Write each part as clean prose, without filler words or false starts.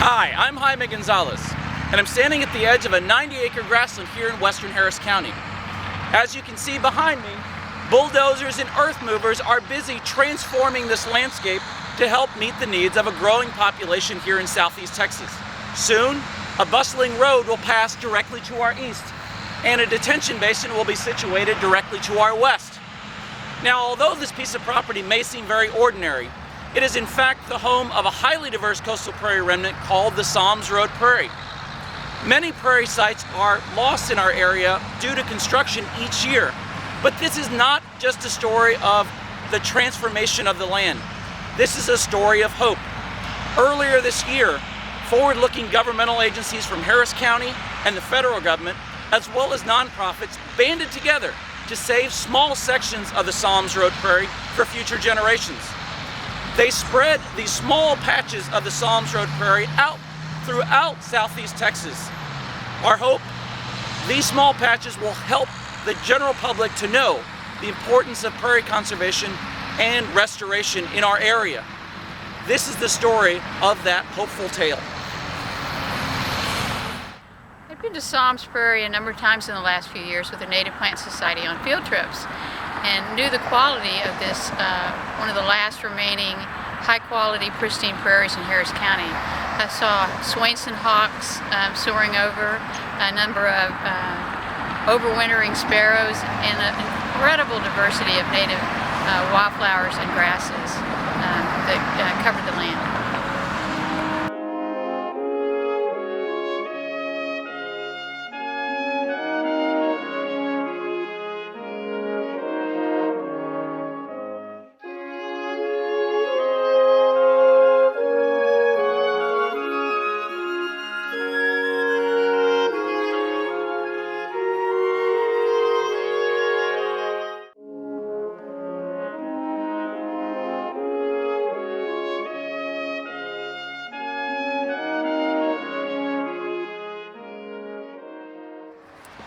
Hi, I'm Jaime Gonzalez, and I'm standing at the edge of a 90-acre grassland here in western Harris County. As you can see behind me, bulldozers and earth movers are busy transforming this landscape to help meet the needs of a growing population here in southeast Texas. Soon, a bustling road will pass directly to our east, and a detention basin will be situated directly to our west. Now, although this piece of property may seem very ordinary, it is in fact the home of a highly diverse coastal prairie remnant called the Saums Road Prairie. Many prairie sites are lost in our area due to construction each year, but this is not just a story of the transformation of the land. This is a story of hope. Earlier this year, forward-looking governmental agencies from Harris County and the federal government, as well as nonprofits, banded together to save small sections of the Saums Road Prairie for future generations. They spread these small patches of the Saums Road Prairie out throughout southeast Texas. Our hope, these small patches will help the general public to know the importance of prairie conservation and restoration in our area. This is the story of that hopeful tale. I've been to Saums Prairie a number of times in the last few years with the Native Plant Society on field trips, and knew the quality of this, one of the last remaining high-quality, pristine prairies in Harris County. I saw Swainson hawks soaring over, a number of overwintering sparrows, and an incredible diversity of native wildflowers and grasses that covered the land.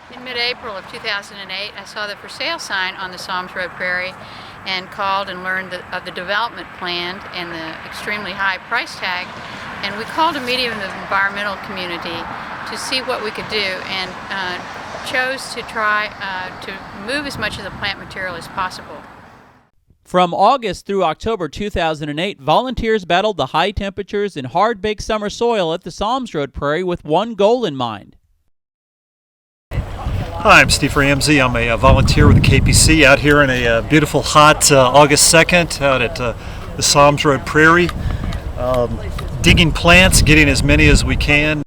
In mid-April of 2008, I saw the for sale sign on the Saums Road Prairie and called and learned of the development plan and the extremely high price tag. And we called a meeting of the environmental community to see what we could do, and chose to try to move as much of the plant material as possible. From August through October 2008, volunteers battled the high temperatures and hard-baked summer soil at the Saums Road Prairie with one goal in mind. Hi, I'm Steve Ramsey. I'm a volunteer with the KPC out here in a beautiful hot August 2nd out at the Saums Road Prairie, digging plants, getting as many as we can.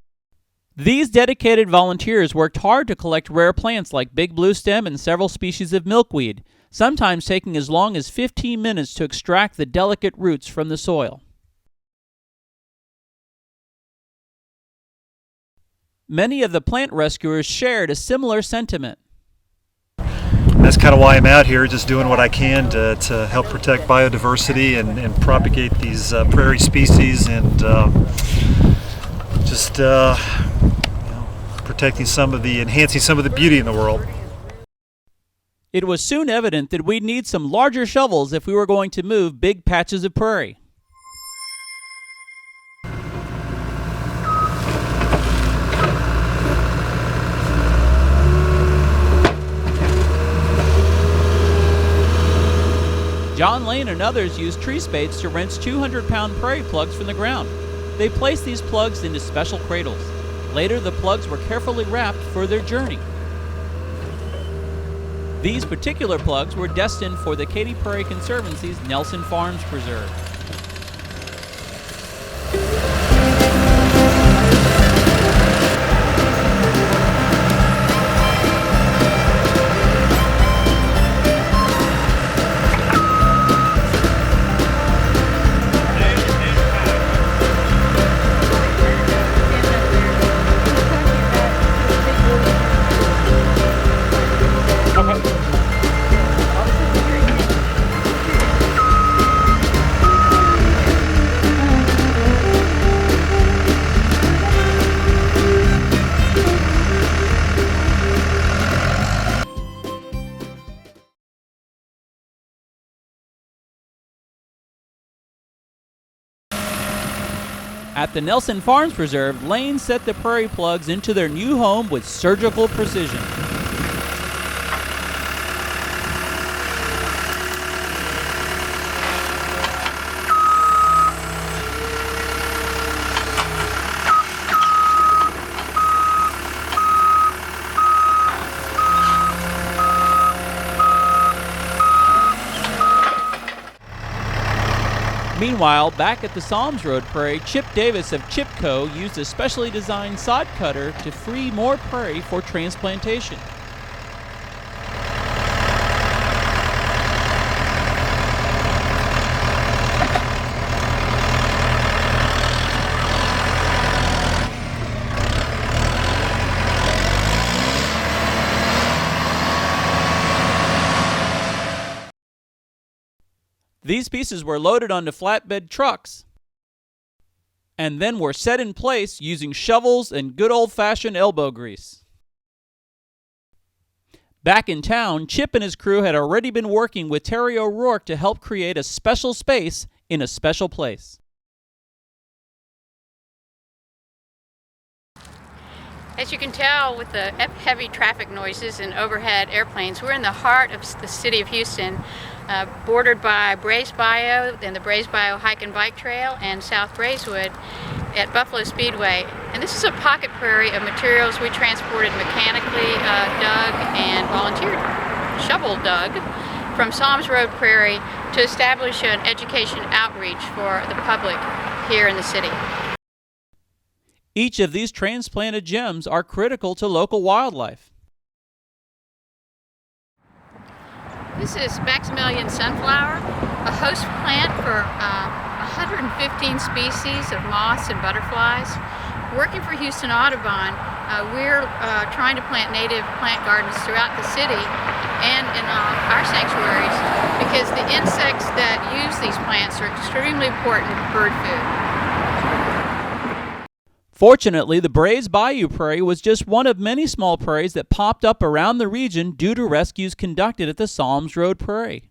These dedicated volunteers worked hard to collect rare plants like big bluestem and several species of milkweed, sometimes taking as long as 15 minutes to extract the delicate roots from the soil. Many of the plant rescuers shared a similar sentiment. That's kind of why I'm out here, just doing what I can to help protect biodiversity and propagate these prairie species, and just protecting enhancing some of the beauty in the world. It was soon evident that we'd need some larger shovels if we were going to move big patches of prairie. John Lane and others used tree spades to wrench 200-pound prairie plugs from the ground. They placed these plugs into special cradles. Later, the plugs were carefully wrapped for their journey. These particular plugs were destined for the Katy Prairie Conservancy's Nelson Farms Preserve. At the Nelson Farms Preserve, Lane set the prairie plugs into their new home with surgical precision. Meanwhile, back at the Saums Road Prairie, Chip Davis of Chipco used a specially designed sod cutter to free more prairie for transplantation. These pieces were loaded onto flatbed trucks and then were set in place using shovels and good old-fashioned elbow grease. Back in town, Chip and his crew had already been working with Terry O'Rourke to help create a special space in a special place. As you can tell with the heavy traffic noises and overhead airplanes, we're in the heart of the city of Houston, bordered by Braes Bayou and the Braes Bayou Hike and Bike Trail and South Braeswood at Buffalo Speedway. And this is a pocket prairie of materials we transported mechanically dug and volunteer shovel dug from Saums Road Prairie to establish an education outreach for the public here in the city. Each of these transplanted gems are critical to local wildlife. This is Maximilian sunflower, a host plant for 115 species of moths and butterflies. Working for Houston Audubon, we're trying to plant native plant gardens throughout the city and in our sanctuaries because the insects that use these plants are extremely important bird food. Fortunately, the Braes Bayou Prairie was just one of many small prairies that popped up around the region due to rescues conducted at the Saums Road Prairie.